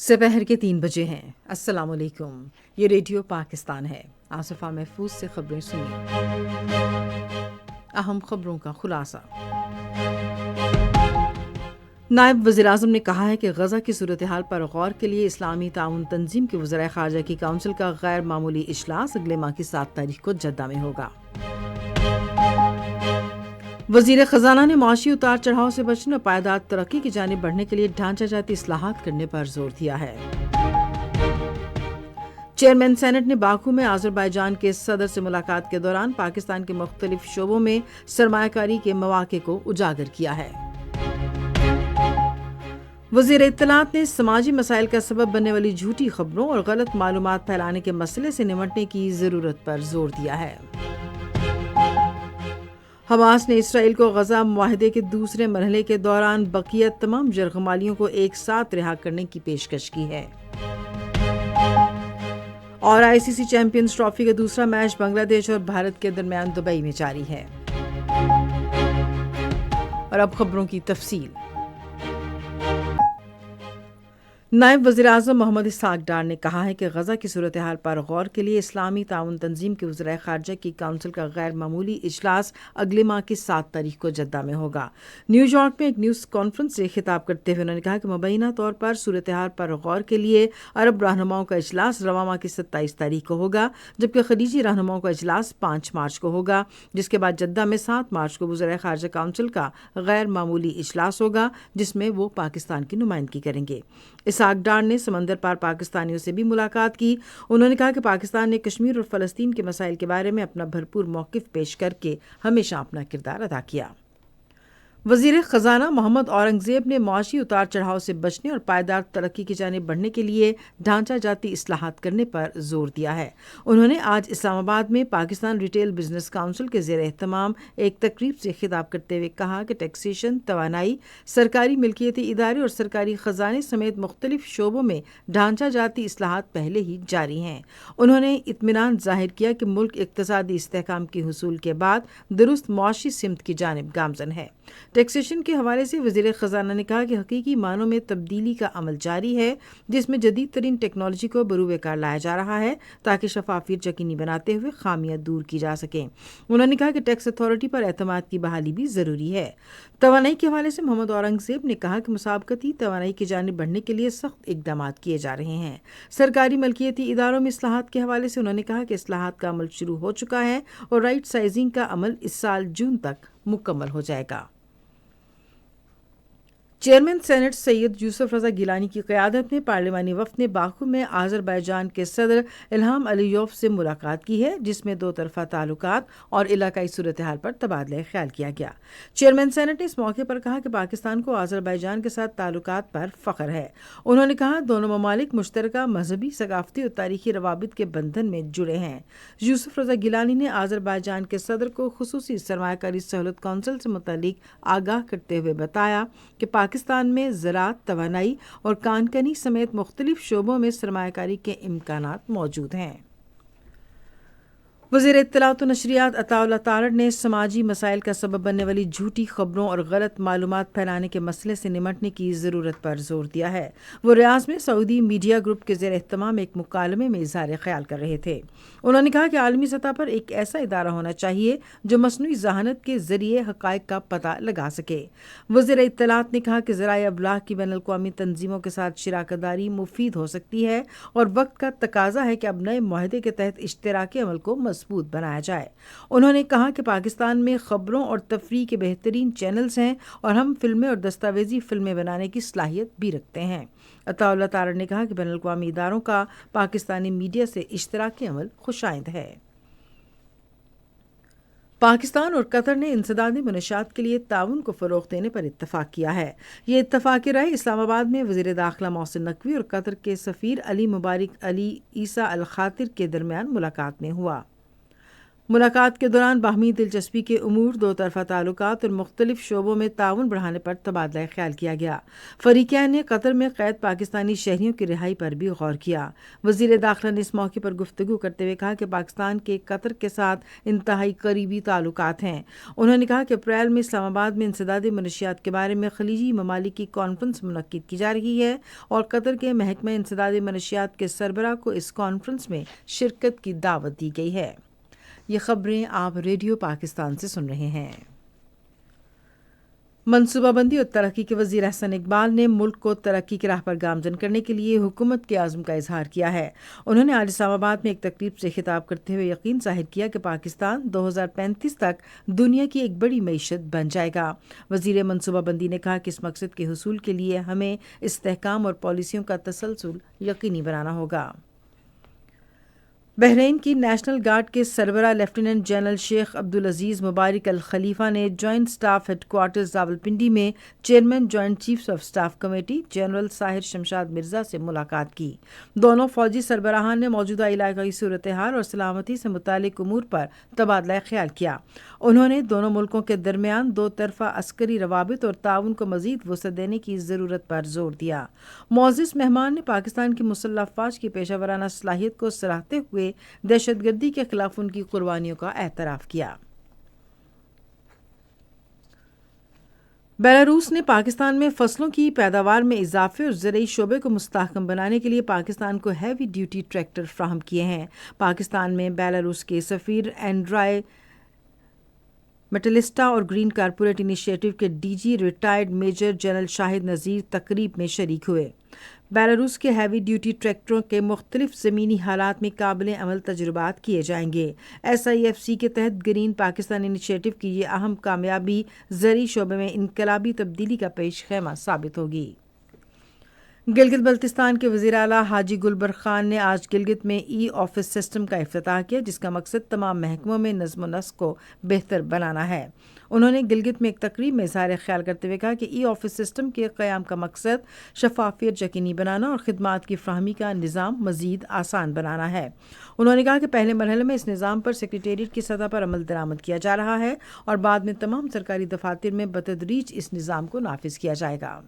سپہر کے 3 بجے ہیں۔ السلام علیکم، یہ ریڈیو پاکستان ہے۔ آصفہ محفوظ سے خبریں سنیے۔ اہم خبروں کا خلاصہ۔ نائب وزیر اعظم نے کہا ہے کہ غزہ کی صورتحال پر غور کے لیے اسلامی تعاون تنظیم کے وزرائے خارجہ کی کونسل کا غیر معمولی اجلاس اگلے ماہ کی 7 تاریخ کو جدہ میں ہوگا۔ وزیر خزانہ نے معاشی اتار چڑھاؤ سے بچنے اور پائیدار ترقی کی جانب بڑھنے کے لیے ڈھانچہ جاتی اصلاحات کرنے پر زور دیا ہے۔ چیئرمین سینٹ نے باکو میں آذربائیجان کے صدر سے ملاقات کے دوران پاکستان کے مختلف شعبوں میں سرمایہ کاری کے مواقع کو اجاگر کیا ہے۔ وزیر اطلاعات نے سماجی مسائل کا سبب بننے والی جھوٹی خبروں اور غلط معلومات پھیلانے کے مسئلے سے نمٹنے کی ضرورت پر زور دیا ہے۔ حماس نے اسرائیل کو غزہ معاہدے کے دوسرے مرحلے کے دوران بقیہ تمام یرغمالیوں کو ایک ساتھ رہا کرنے کی پیشکش کی ہے۔ اور آئی سی سی چیمپئنز ٹرافی کا دوسرا میچ بنگلہ دیش اور بھارت کے درمیان دبئی میں جاری ہے۔ اور اب خبروں کی تفصیل۔ نائب وزیر اعظم محمد اسحاق ڈار نے کہا ہے کہ غزہ کی صورتحال پر غور کے لیے اسلامی تعاون تنظیم کے وزرائے خارجہ کی کونسل کا غیر معمولی اجلاس اگلے ماہ کی 7 تاریخ کو جدہ میں ہوگا۔ نیو یارک میں ایک نیوز کانفرنس سے خطاب کرتے ہوئے انہوں نے کہا کہ مبینہ طور پر صورتحال پر غور کے لیے عرب رہنماؤں کا اجلاس رواں ماہ کی 27 تاریخ کو ہوگا، جبکہ خلیجی رہنماؤں کا اجلاس 5 مارچ کو ہوگا، جس کے بعد جدہ میں 7 مارچ کو وزرائے خارجہ کونسل کا غیر معمولی اجلاس ہوگا، جس میں وہ پاکستان کی نمائندگی کریں گے۔ اسحاق ڈار نے سمندر پار پاکستانیوں سے بھی ملاقات کی۔ انہوں نے کہا کہ پاکستان نے کشمیر اور فلسطین کے مسائل کے بارے میں اپنا بھرپور موقف پیش کر کے ہمیشہ اپنا کردار ادا کیا۔ وزیر خزانہ محمد اورنگزیب نے معاشی اتار چڑھاؤ سے بچنے اور پائیدار ترقی کی جانب بڑھنے کے لیے ڈھانچہ جاتی اصلاحات کرنے پر زور دیا ہے۔ انہوں نے آج اسلام آباد میں پاکستان ریٹیل بزنس کونسل کے زیر اہتمام ایک تقریب سے خطاب کرتے ہوئے کہا کہ ٹیکسیشن، توانائی، سرکاری ملکیتی ادارے اور سرکاری خزانے سمیت مختلف شعبوں میں ڈھانچہ جاتی اصلاحات پہلے ہی جاری ہیں۔ انہوں نے اطمینان ظاہر کیا کہ ملک اقتصادی استحکام کے حصول کے بعد درست معاشی سمت کی جانب گامزن ہے۔ ٹیکسیشن کے حوالے سے وزیر خزانہ نے کہا کہ حقیقی معنوں میں تبدیلی کا عمل جاری ہے، جس میں جدید ترین ٹیکنالوجی کو بروئے کار لایا جا رہا ہے تاکہ شفافیت یقینی بناتے ہوئے خامیاں دور کی جا سکیں۔ انہوں نے کہا کہ ٹیکس اتھارٹی پر اعتماد کی بحالی بھی ضروری ہے۔ توانائی کے حوالے سے محمد اورنگزیب نے کہا کہ مسابقتی توانائی کی جانب بڑھنے کے لیے سخت اقدامات کیے جا رہے ہیں۔ سرکاری ملکیتی اداروں میں اصلاحات کے حوالے سے انہوں نے کہا کہ اصلاحات کا عمل شروع ہو چکا ہے اور رائٹ سائزنگ کا عمل اس سال جون تک مکمل ہو جائے گا۔ چیئرمین سینٹ سید یوسف رضا گیلانی کی قیادت میں پارلیمانی وفد نے باکو میں آذربائیجان کے صدر الہام علیوف سے ملاقات کی ہے، جس میں 2 طرفہ تعلقات اور علاقائی صورتحال پر تبادلہ خیال کیا گیا۔ چیئرمین سینٹ نے اس موقع پر کہا کہ پاکستان کو آذربائیجان کے ساتھ تعلقات پر فخر ہے۔ انہوں نے کہا دونوں ممالک مشترکہ مذہبی، ثقافتی اور تاریخی روابط کے بندھن میں جڑے ہیں۔ یوسف رضا گیلانی نے آذربائیجان کے صدر کو خصوصی سرمایہ کاری سہولت کونسل سے متعلق آگاہ کرتے ہوئے بتایا کہ پاکستان میں زراعت، توانائی اور کان کنی سمیت مختلف شعبوں میں سرمایہ کاری کے امکانات موجود ہیں۔ وزیر اطلاعات و نشریات عطا اللہ تارڑ نے سماجی مسائل کا سبب بننے والی جھوٹی خبروں اور غلط معلومات پھیلانے کے مسئلے سے نمٹنے کی ضرورت پر زور دیا ہے۔ وہ ریاض میں سعودی میڈیا گروپ کے زیر اہتمام ایک مکالمے میں اظہار خیال کر رہے تھے۔ انہوں نے کہا کہ عالمی سطح پر ایک ایسا ادارہ ہونا چاہیے جو مصنوعی ذہانت کے ذریعے حقائق کا پتہ لگا سکے۔ وزیر اطلاعات نے کہا کہ ذرائع ابلاغ کی بین الاقوامی تنظیموں کے ساتھ شراکت داری مفید ہو سکتی ہے اور وقت کا تقاضا ہے کہ اب نئے معاہدے کے تحت اشتراکی عمل کو مضبوط بنایا جائے۔ انہوں نے کہا کہ پاکستان میں خبروں اور تفریح کے بہترین چینلز ہیں اور ہم فلمیں اور دستاویزی فلمیں بنانے کی صلاحیت بھی رکھتے ہیں۔ عطا اللہ تارڑ نے کہا کہ بین الاقوامی اداروں کا پاکستانی میڈیا سے اشتراکی عمل خوشائند ہے۔ پاکستان اور قطر نے انسدادی منشیات کے لیے تعاون کو فروغ دینے پر اتفاق کیا ہے۔ یہ اتفاقی رائے اسلام آباد میں وزیر داخلہ محسن نقوی اور قطر کے سفیر علی مبارک علی عیسیٰ الخاطر کے درمیان ملاقات میں ہوا۔ ملاقات کے دوران باہمی دلچسپی کے امور، دو طرفہ تعلقات اور مختلف شعبوں میں تعاون بڑھانے پر تبادلہ خیال کیا گیا۔ فریقین نے قطر میں قید پاکستانی شہریوں کی رہائی پر بھی غور کیا۔ وزیر داخلہ نے اس موقع پر گفتگو کرتے ہوئے کہا کہ پاکستان کے قطر کے ساتھ انتہائی قریبی تعلقات ہیں۔ انہوں نے کہا کہ اپریل میں اسلام آباد میں انسدادی منشیات کے بارے میں خلیجی ممالک کی کانفرنس منعقد کی جا رہی ہے اور قطر کے محکمہ انسدادی منشیات کے سربراہ کو اس کانفرنس میں شرکت کی دعوت دی گئی ہے۔ یہ خبریں آپ ریڈیو پاکستان سے سن رہے ہیں۔ منصوبہ بندی اور ترقی کے وزیر احسن اقبال نے ملک کو ترقی کی راہ پر گامزن کرنے کے لیے حکومت کے عزم کا اظہار کیا ہے۔ انہوں نے آج اسلام آباد میں ایک تقریب سے خطاب کرتے ہوئے یقین ظاہر کیا کہ پاکستان 2035 تک دنیا کی ایک بڑی معیشت بن جائے گا۔ وزیر منصوبہ بندی نے کہا کہ اس مقصد کے حصول کے لیے ہمیں استحکام اور پالیسیوں کا تسلسل یقینی بنانا ہوگا۔ بحرین کی نیشنل گارڈ کے سربراہ لیفٹیننٹ جنرل شیخ عبدالعزیز مبارک الخلیفہ نے joint staff headquarters Rawalpindi میں chairman joint chiefs of staff committee general Sahir Shamshad Mirza سے ملاقات کی۔ دونوں فوجی سربراہان نے موجودہ علاقائی صورتحال اور سلامتی سے متعلق امور پر تبادلہ خیال کیا۔ انہوں نے دونوں ملکوں کے درمیان دو طرفہ عسکری روابط اور تعاون کو مزید وسعت دینے کی ضرورت پر زور دیا۔ معزز مہمان نے پاکستان کی مسلح افواج کی پیشہ ورانہ صلاحیت کو سراہتے ہوئے دہشت گردی کے خلاف ان کی قربانیوں کا اعتراف کیا۔ بیلاروس نے پاکستان میں فصلوں کی پیداوار میں اضافے اور زرعی شعبے کو مستحکم بنانے کے لیے پاکستان کو ہیوی ڈیوٹی ٹریکٹر فراہم کیے ہیں۔ پاکستان میں بیلاروس کے سفیر اینڈرائی میٹلسٹا اور گرین کارپوریٹ انیشیٹو کے D G retired major general Shahid Nazir تقریب میں شریک ہوئے۔ بیلاروس کے ہیوی ڈیوٹی ٹریکٹروں کے مختلف زمینی حالات میں قابل عمل تجربات کیے جائیں گے۔ SIFC کے تحت گرین پاکستان انیشیٹو کی یہ اہم کامیابی زرعی شعبے میں انقلابی تبدیلی کا پیش خیمہ ثابت ہوگی۔ گلگت بلتستان کے وزیر اعلیٰ حاجی گلبر خان نے آج گلگت میں ای آفس سسٹم کا افتتاح کیا، جس کا مقصد تمام محکموں میں نظم و نسق کو بہتر بنانا ہے۔ انہوں نے گلگت میں ایک تقریب میں اظہار خیال کرتے ہوئے کہا کہ ای آفس سسٹم کے قیام کا مقصد شفافیت یقینی بنانا اور خدمات کی فراہمی کا نظام مزید آسان بنانا ہے۔ انہوں نے کہا کہ پہلے مرحلے میں اس نظام پر سیکریٹریٹ کی سطح پر عمل درآمد کیا جا رہا ہے اور بعد میں تمام سرکاری دفاتر میں بتدریج اس نظام کو نافذ کیا جائے گا۔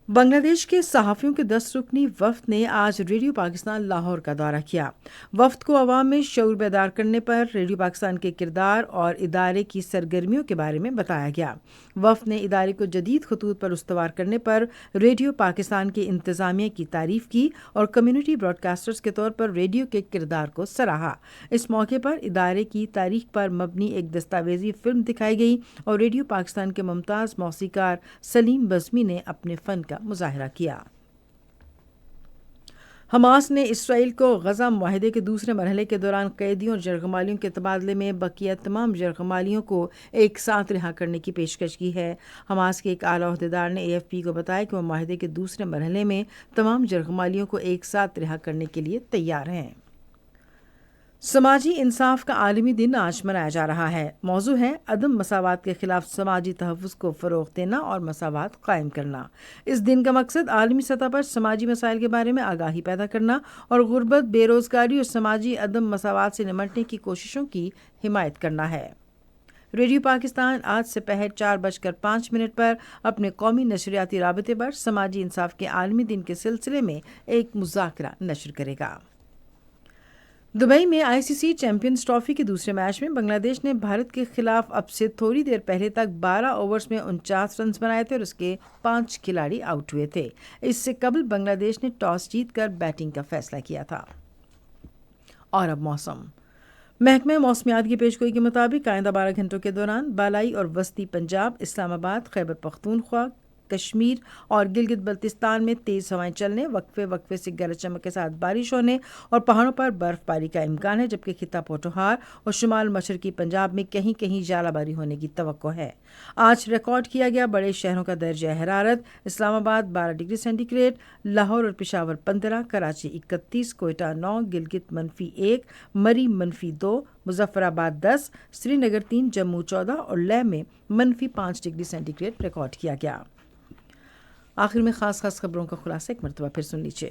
بنگلہ دیش کے صحافیوں کے 10 رکنی وفد نے آج ریڈیو پاکستان لاہور کا دورہ کیا۔ وفد کو عوام میں شعور بیدار کرنے پر ریڈیو پاکستان کے کردار اور ادارے کی سرگرمیوں کے بارے میں بتایا گیا۔ وفد نے ادارے کو جدید خطوط پر استوار کرنے پر ریڈیو پاکستان کی انتظامیہ کی تعریف کی اور کمیونٹی براڈ کاسٹرز کے طور پر ریڈیو کے کردار کو سراہا۔ اس موقع پر ادارے کی تاریخ پر مبنی ایک دستاویزی فلم دکھائی گئی اور ریڈیو پاکستان کے ممتاز موسیقار سلیم بزمی نے اپنے فن کا مظاہرہ کیا۔ حماس نے اسرائیل کو غزہ معاہدے کے دوسرے مرحلے کے دوران قیدیوں اور جرگمالیوں کے تبادلے میں بقیہ تمام جرگمالیوں کو ایک ساتھ رہا کرنے کی پیشکش کی ہے۔ حماس کے ایک اعلیٰ عہدیدار نے AFP کو بتایا کہ وہ معاہدے کے دوسرے مرحلے میں تمام جرگمالیوں کو ایک ساتھ رہا کرنے کے لیے تیار ہیں۔ سماجی انصاف کا عالمی دن آج منایا جا رہا ہے۔ موضوع ہے عدم مساوات کے خلاف سماجی تحفظ کو فروغ دینا اور مساوات قائم کرنا۔ اس دن کا مقصد عالمی سطح پر سماجی مسائل کے بارے میں آگاہی پیدا کرنا اور غربت، بے روزگاری اور سماجی عدم مساوات سے نمٹنے کی کوششوں کی حمایت کرنا ہے۔ ریڈیو پاکستان آج سے پہر 4:05 پر اپنے قومی نشریاتی رابطے پر سماجی انصاف کے عالمی دن کے سلسلے میں ایک مذاکرہ نشر کرے گا۔ دبئی میں ICC چیمپئنز ٹرافی کے دوسرے میچ میں بنگلہ دیش نے بھارت کے خلاف اب سے تھوڑی دیر پہلے تک 12 اوورز میں 49 رنز بنائے تھے اور اس کے 5 کھلاڑی آؤٹ ہوئے تھے۔ اس سے قبل بنگلہ دیش نے ٹاس جیت کر بیٹنگ کا فیصلہ کیا تھا۔ اور اب موسم۔ محکمہ موسمیات کی پیشگوئی کے مطابق آئندہ 12 گھنٹوں کے دوران بالائی اور وسطی پنجاب، اسلام آباد، خیبر پختونخوا، کشمیر اور گلگت بلتستان میں تیز ہوائیں چلنے، وقفے سے گرج چمک کے ساتھ بارش ہونے اور پہاڑوں پر برف باری کا امکان ہے، جبکہ خطہ پوٹوہار اور شمال مشرقی پنجاب میں کہیں کہیں ژالہ باری ہونے کی توقع ہے۔ آج ریکارڈ کیا گیا بڑے شہروں کا درجہ حرارت: اسلام آباد 12 ڈگری سینٹی گریڈ، لاہور اور پشاور 15، کراچی 31، کوئٹہ 9، گلگت -1، مری -2، مظفر آباد 10، سری نگر 3، جموں 14 اور لیہ میں -5 ڈگری سینٹی گریڈ ریکارڈ کیا گیا۔ آخر میں خاص خبروں کا خلاصہ ایک مرتبہ پھر سن لیجیے۔